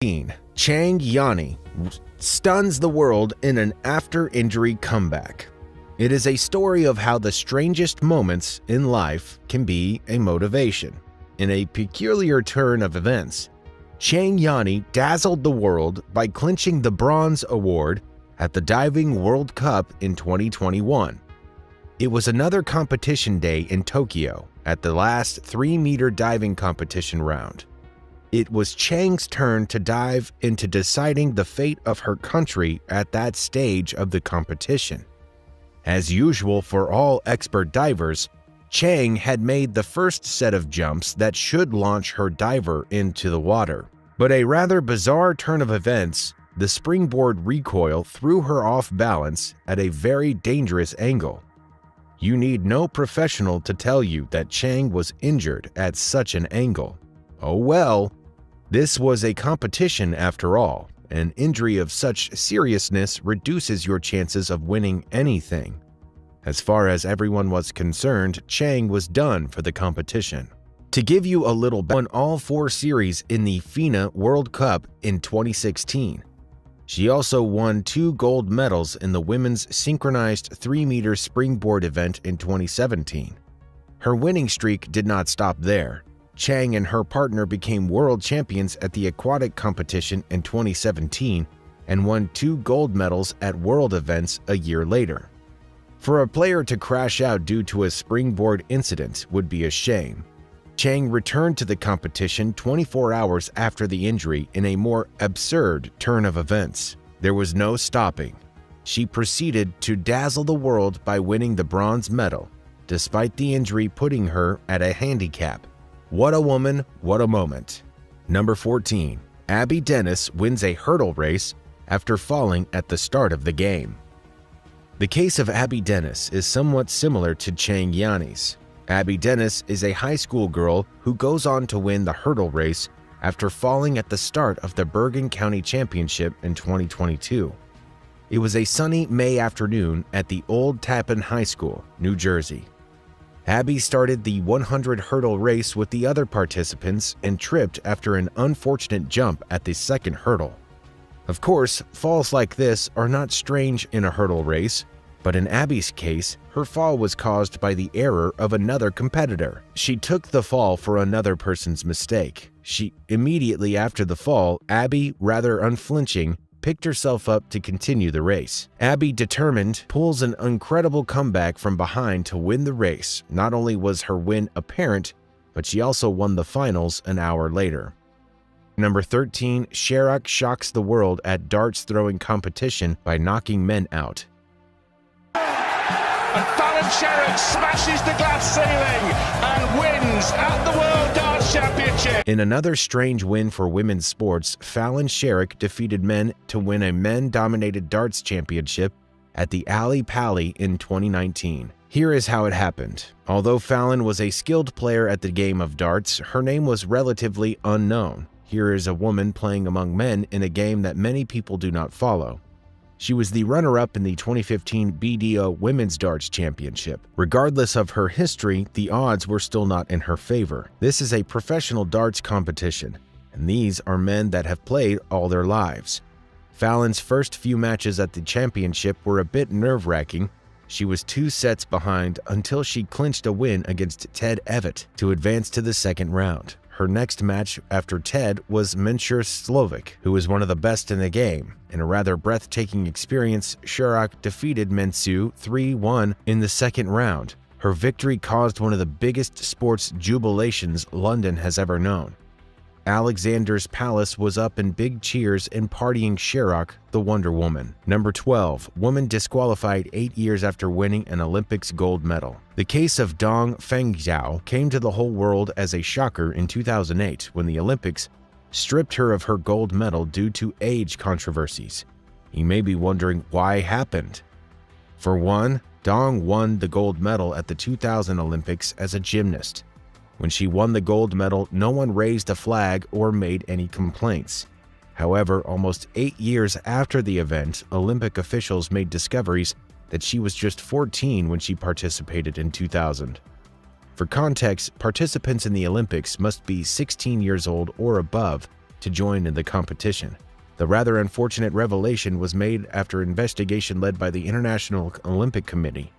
Chang Yani stuns the world in an after-injury comeback. It is a story of how the strangest moments in life can be a motivation. In a peculiar turn of events, Chang Yani dazzled the world by clinching the bronze award at the Diving World Cup in 2021. It was another competition day in Tokyo at the last 3-meter diving competition round. It was Chang's turn to dive into deciding the fate of her country at that stage of the competition. As usual for all expert divers, Chang had made the first set of jumps that should launch her diver into the water. But a rather bizarre turn of events, the springboard recoil threw her off balance at a very dangerous angle. You need no professional to tell you that Chang was injured at such an angle. Oh well, this was a competition after all. An injury of such seriousness reduces your chances of winning anything. As far as everyone was concerned, Chang was done for the competition. To give you a little won all 4 series in the FINA World Cup in 2016. She also won 2 gold medals in the women's synchronized 3-meter springboard event in 2017. Her winning streak did not stop there. Chang and her partner became world champions at the aquatic competition in 2017 and won 2 gold medals at world events a year later. For a player to crash out due to a springboard incident would be a shame. Chang returned to the competition 24 hours after the injury in a more absurd turn of events. There was no stopping. She proceeded to dazzle the world by winning the bronze medal, despite the injury putting her at a handicap. What a woman, what a moment. Number 14. Abby Dennis wins a hurdle race after falling at the start of the game. The case of Abby Dennis is somewhat similar to Chang Yani's. Abby Dennis is a high school girl who goes on to win the hurdle race after falling at the start of the Bergen County Championship in 2022. It was a sunny May afternoon at the Old Tappan High School, New Jersey. Abby started the 100 hurdle race with the other participants and tripped after an unfortunate jump at the second hurdle. Of course, falls like this are not strange in a hurdle race, but in Abby's case, her fall was caused by the error of another competitor. She took the fall for another person's mistake. Immediately after the fall, Abby, rather unflinching, picked herself up to continue the race. Abby, determined, pulls an incredible comeback from behind to win the race. Not only was her win apparent, but she also won the finals an hour later. Number 13. Sherrock shocks the world at darts throwing competition by knocking men out. And Fallon Sherrock smashes the glass ceiling and wins at the World Darts Championship. In another strange win for women's sports, Fallon Sherrock defeated men to win a men-dominated darts championship at the Ali Pali in 2019. Here is how it happened. Although Fallon was a skilled player at the game of darts, her name was relatively unknown. Here is a woman playing among men in a game that many people do not follow. She was the runner-up in the 2015 BDO Women's Darts Championship. Regardless of her history, the odds were still not in her favor. This is a professional darts competition, and these are men that have played all their lives. Fallon's first few matches at the championship were a bit nerve-wracking. She was 2 sets behind until she clinched a win against Ted Evett to advance to the second round. Her next match after Ted was Mensur Slovic, who was one of the best in the game. In a rather breathtaking experience, Sherrock defeated Mensur 3-1 in the second round. Her victory caused one of the biggest sports jubilations London has ever known. Alexander's Palace was up in big cheers and partying Sherrock, the Wonder Woman. Number 12. Woman disqualified 8 years after winning an Olympics gold medal. The case of Dong Fengzhou came to the whole world as a shocker in 2008 when the Olympics stripped her of her gold medal due to age controversies. You may be wondering why happened. For one, Dong won the gold medal at the 2000 Olympics as a gymnast. When she won the gold medal, no one raised a flag or made any complaints. However, almost 8 years after the event, Olympic officials made discoveries that she was just 14 when she participated in 2000. For context, participants in the Olympics must be 16 years old or above to join in the competition. The rather unfortunate revelation was made after investigation led by the International Olympic Committee.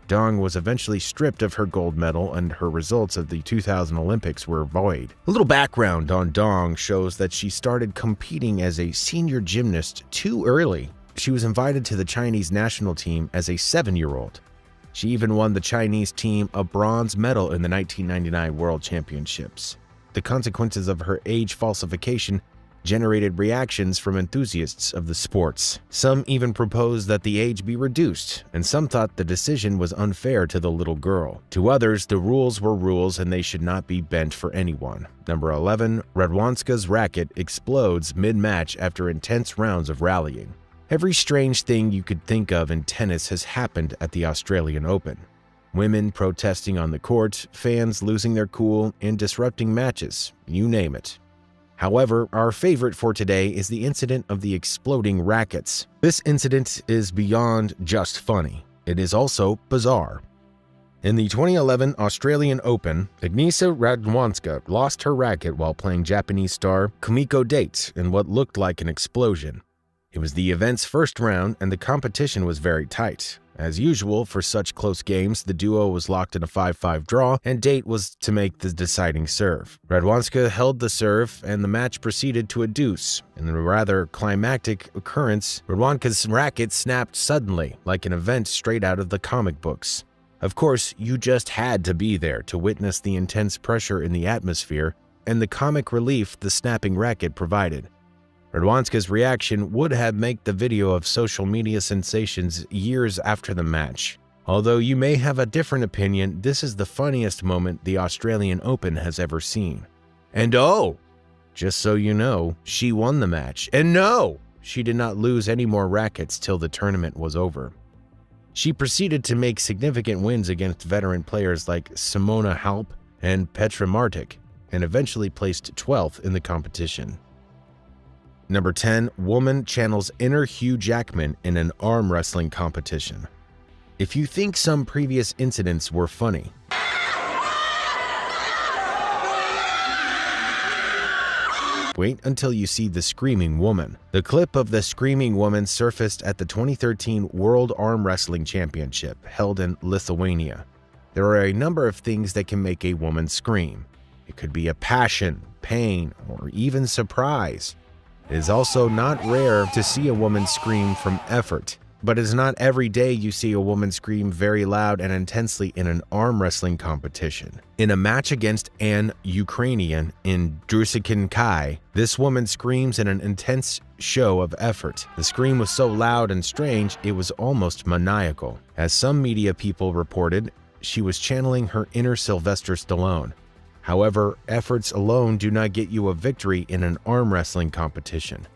Dong was eventually stripped of her gold medal and her results of the 2000 Olympics were void. A little background on Dong shows that she started competing as a senior gymnast too early. She was invited to the Chinese national team as a 7-year-old. She even won the Chinese team a bronze medal in the 1999 World Championships. The consequences of her age falsification generated reactions from enthusiasts of the sports. Some even proposed that the age be reduced, and some thought the decision was unfair to the little girl. To others, the rules were rules and they should not be bent for anyone. Number 11, Radwanska's racket explodes mid-match after intense rounds of rallying. Every strange thing you could think of in tennis has happened at the Australian Open. Women protesting on the court, fans losing their cool, and disrupting matches, you name it. However, our favorite for today is the incident of the exploding rackets. This incident is beyond just funny. It is also bizarre. In the 2011 Australian Open, Agnieszka Radwanska lost her racket while playing Japanese star Kumiko Date in what looked like an explosion. It was the event's first round and the competition was very tight. As usual for such close games, the duo was locked in a 5-5 draw, and Date was to make the deciding serve. Radwanska held the serve, and the match proceeded to a deuce. In a rather climactic occurrence, Radwanska's racket snapped suddenly, like an event straight out of the comic books. Of course, you just had to be there to witness the intense pressure in the atmosphere and the comic relief the snapping racket provided. Radwanska's reaction would have made the video of social media sensations years after the match. Although you may have a different opinion, this is the funniest moment the Australian Open has ever seen. And oh, just so you know, she won the match. And no, she did not lose any more rackets till the tournament was over. She proceeded to make significant wins against veteran players like Simona Halep and Petra Martic, and eventually placed 12th in the competition. Number 10, woman channels inner Hugh Jackman in an arm wrestling competition. If you think some previous incidents were funny, wait until you see the Screaming Woman. The clip of the Screaming Woman surfaced at the 2013 World Arm Wrestling Championship held in Lithuania. There are a number of things that can make a woman scream. It could be a passion, pain, or even surprise. It is also not rare to see a woman scream from effort, but it is not every day you see a woman scream very loud and intensely in an arm wrestling competition. In a match against an Ukrainian in Drusikinkai, this woman screams in an intense show of effort. The scream was so loud and strange, it was almost maniacal. As some media people reported, she was channeling her inner Sylvester Stallone. However, efforts alone do not get you a victory in an arm wrestling competition.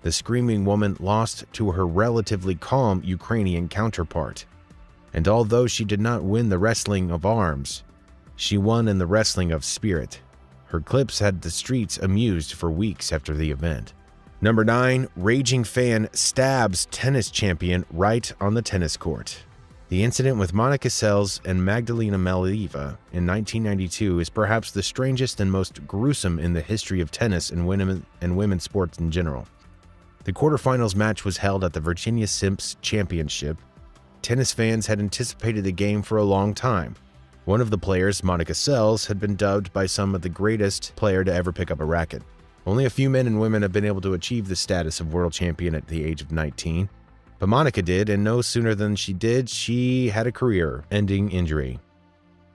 The Screaming Woman lost to her relatively calm Ukrainian counterpart. And although she did not win the wrestling of arms, she won in the wrestling of spirit. Her clips had the streets amused for weeks after the event. Number 9, raging fan stabs tennis champion right on the tennis court. The incident with Monica Seles and Magdalena Malieva in 1992 is perhaps the strangest and most gruesome in the history of tennis and women's sports in general. The quarterfinals match was held at the Virginia Simps Championship. Tennis fans had anticipated the game for a long time. One of the players, Monica Seles, had been dubbed by some of the greatest player to ever pick up a racket. Only a few men and women have been able to achieve the status of world champion at the age of 19. But Monica did, and no sooner than she did, she had a career-ending injury.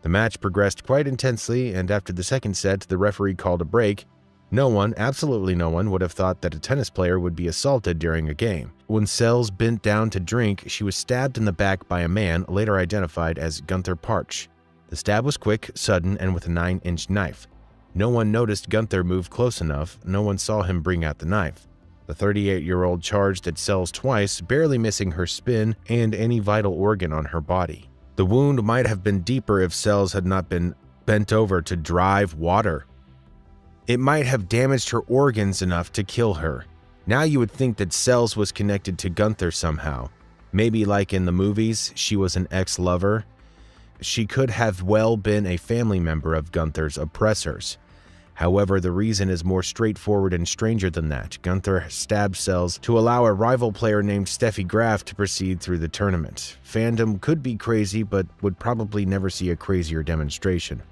The match progressed quite intensely, and after the second set, the referee called a break. No one, absolutely no one, would have thought that a tennis player would be assaulted during a game. When Seles bent down to drink, she was stabbed in the back by a man later identified as Gunther Parch. The stab was quick, sudden, and with a 9-inch knife. No one noticed Gunther move close enough. No one saw him bring out the knife. The 38-year-old charged at Seles twice, barely missing her spin and any vital organ on her body. The wound might have been deeper if Seles had not been bent over to drive water. It might have damaged her organs enough to kill her. Now you would think that Seles was connected to Gunther somehow. Maybe like in the movies, she was an ex-lover. She could have well been a family member of Gunther's oppressors. However, the reason is more straightforward and stranger than that. Gunther stabbed cells to allow a rival player named Steffi Graf to proceed through the tournament. Fandom could be crazy, but would probably never see a crazier demonstration.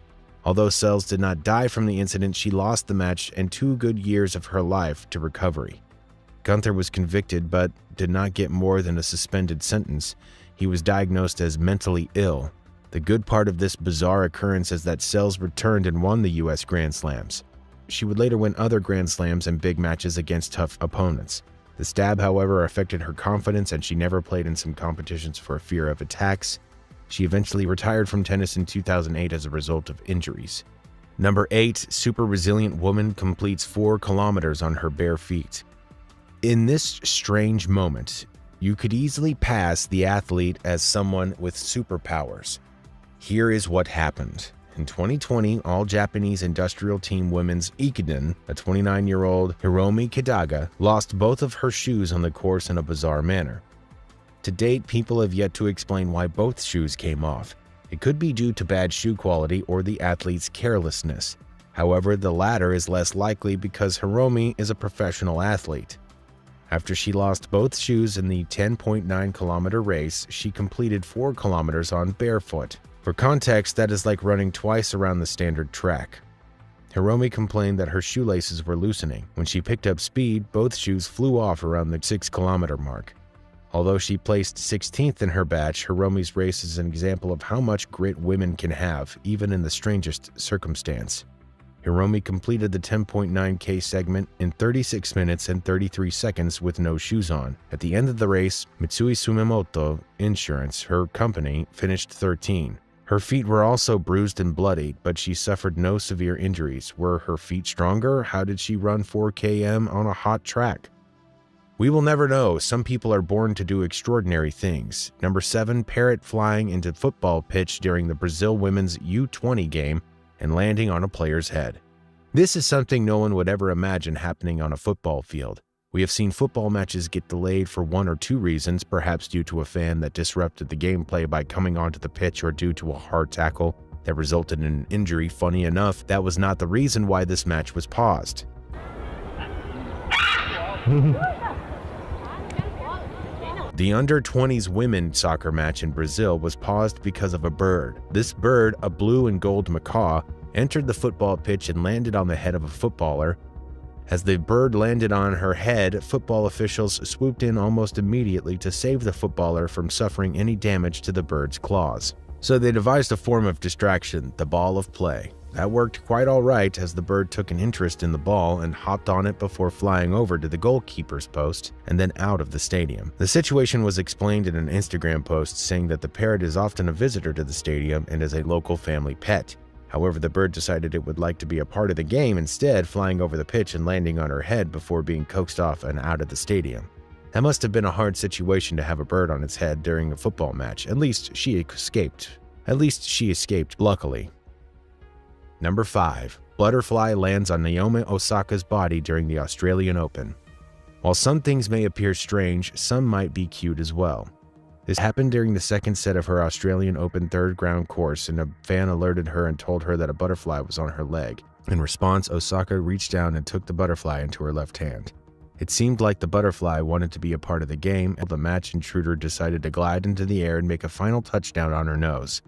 Although Sells did not die from the incident, she lost the match and 2 good years of her life to recovery. Gunther was convicted but did not get more than a suspended sentence. He was diagnosed as mentally ill. The good part of this bizarre occurrence is that Sells returned and won the US Grand Slams. She would later win other Grand Slams and big matches against tough opponents. The stab, however, affected her confidence and she never played in some competitions for fear of attacks. She eventually retired from tennis in 2008 as a result of injuries. Number 8, super resilient woman completes 4 kilometers on her bare feet. In this strange moment, you could easily pass the athlete as someone with superpowers. Here is what happened. In 2020, all-Japanese industrial team women's Ikiden, a 29-year-old Hiromi Kidaga, lost both of her shoes on the course in a bizarre manner. To date, people have yet to explain why both shoes came off. It could be due to bad shoe quality or the athlete's carelessness. However, the latter is less likely because Hiromi is a professional athlete. After she lost both shoes in the 10.9-kilometer race, she completed 4 kilometers on barefoot. For context, that is like running twice around the standard track. Hiromi complained that her shoelaces were loosening. When she picked up speed, both shoes flew off around the 6-kilometer mark. Although she placed 16th in her batch, Hiromi's race is an example of how much grit women can have, even in the strangest circumstance. Hiromi completed the 10.9K segment in 36 minutes and 33 seconds with no shoes on. At the end of the race, Mitsui Sumimoto Insurance, her company, finished 13. Her feet were also bruised and bloody, but she suffered no severe injuries. Were her feet stronger? How did she run 4 km on a hot track? We will never know. Some people are born to do extraordinary things. Number 7, parrot flying into football pitch during the Brazil women's U20 game and landing on a player's head. This is something no one would ever imagine happening on a football field. We have seen football matches get delayed for 1 or 2 reasons, perhaps due to a fan that disrupted the gameplay by coming onto the pitch or due to a hard tackle that resulted in an injury. Funny enough, that was not the reason why this match was paused. The under-20s women soccer match in Brazil was paused because of a bird. This bird, a blue and gold macaw, entered the football pitch and landed on the head of a footballer. As the bird landed on her head, football officials swooped in almost immediately to save the footballer from suffering any damage to the bird's claws. So they devised a form of distraction, the ball of play. That worked quite all right as the bird took an interest in the ball and hopped on it before flying over to the goalkeeper's post and then out of the stadium. The situation was explained in an Instagram post saying that the parrot is often a visitor to the stadium and is a local family pet. However, the bird decided it would like to be a part of the game instead, flying over the pitch and landing on her head before being coaxed off and out of the stadium. That must have been a hard situation to have a bird on its head during a football match. At least she escaped, luckily. Number 5. Butterfly lands on Naomi Osaka's body during the Australian Open. While some things may appear strange, some might be cute as well. This happened during the second set of her Australian Open third round course, and a fan alerted her and told her that a butterfly was on her leg. In response, Osaka reached down and took the butterfly into her left hand. It seemed like the butterfly wanted to be a part of the game, and the match intruder decided to glide into the air and make a final touchdown on her nose.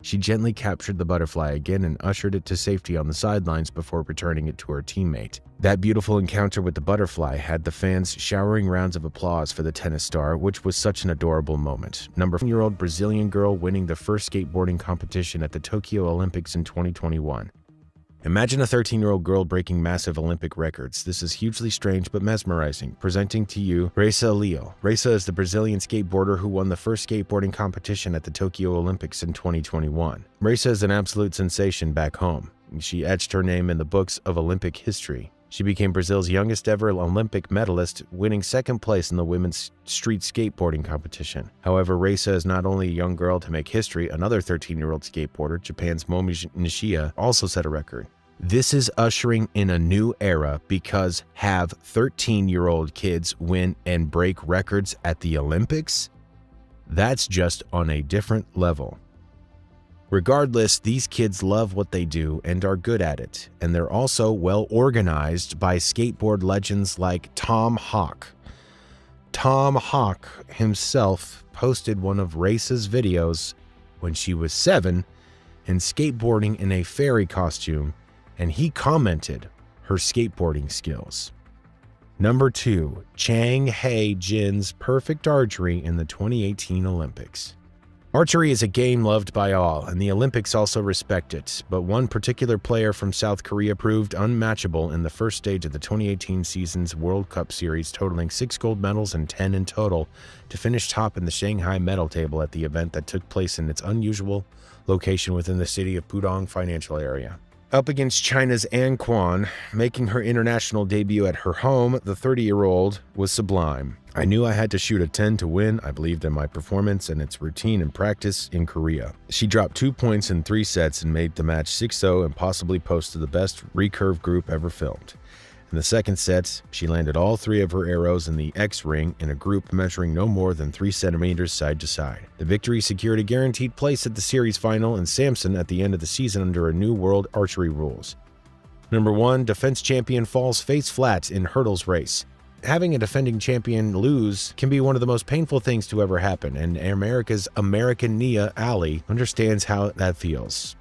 She gently captured the butterfly again and ushered it to safety on the sidelines before returning it to her teammate. That beautiful encounter with the butterfly had the fans showering rounds of applause for the tennis star, which was such an adorable moment. Number 4-year-old Brazilian girl winning the first skateboarding competition at the Tokyo Olympics in 2021. Imagine a 13-year-old girl breaking massive Olympic records. This is hugely strange but mesmerizing. Presenting to you, Raisa Leo. Raisa is the Brazilian skateboarder who won the first skateboarding competition at the Tokyo Olympics in 2021. Raisa is an absolute sensation back home. She etched her name in the books of Olympic history. She became Brazil's youngest ever Olympic medalist, winning second place in the women's street skateboarding competition. However, Raisa is not only a young girl to make history, another 13-year-old skateboarder, Japan's Momi Nishida, also set a record. This is ushering in a new era because have 13-year-old kids win and break records at the Olympics? That's just on a different level. Regardless, these kids love what they do and are good at it, and they're also well organized by skateboard legends like Tom Hawk. Tom Hawk himself posted one of Race's videos when she was 7 and skateboarding in a fairy costume, and he commented her skateboarding skills. Number 2, Chang Hae-jin's perfect archery in the 2018 Olympics. Archery is a game loved by all, and the Olympics also respect it, but one particular player from South Korea proved unmatchable in the first stage of the 2018 season's World Cup Series, totaling 6 gold medals and 10 in total, to finish top in the Shanghai medal table at the event that took place in its unusual location within the city of Pudong financial area. Up against China's An Quan, making her international debut at her home, the 30-year-old was sublime. I knew I had to shoot a 10 to win. I believed in my performance and its routine and practice in Korea. She dropped 2 points in 3 sets and made the match 6-0 and possibly posted the best recurve group ever filmed. In the second set, she landed all 3 of her arrows in the X ring in a group measuring no more than 3 centimeters side to side. The victory secured a guaranteed place at the series final in Samson at the end of the season under a new world archery rules. Number 1, defense champion falls face flat in hurdles race. Having a defending champion lose can be one of the most painful things to ever happen, and America's American Nia Ali understands how that feels.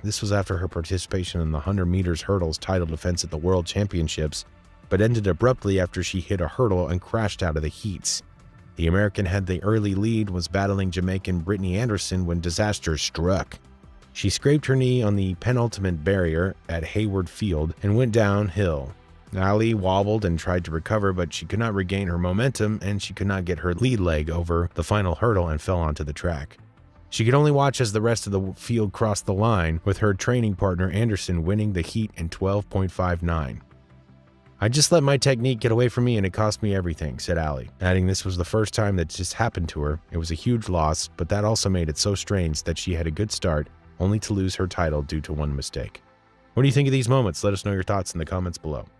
This was after her participation in the 100 meters hurdles title defense at the World Championships, but ended abruptly after she hit a hurdle and crashed out of the heats. The American had the early lead, was battling Jamaican Brittany Anderson when disaster struck. She scraped her knee on the penultimate barrier at Hayward Field and went downhill. Ali wobbled and tried to recover, but she could not regain her momentum and she could not get her lead leg over the final hurdle and fell onto the track. She could only watch as the rest of the field crossed the line, with her training partner Anderson winning the heat in 12.59. "I just let my technique get away from me and it cost me everything," said Ali, adding this was the first time that just happened to her. It was a huge loss, but that also made it so strange that she had a good start, only to lose her title due to one mistake. What do you think of these moments? Let us know your thoughts in the comments below.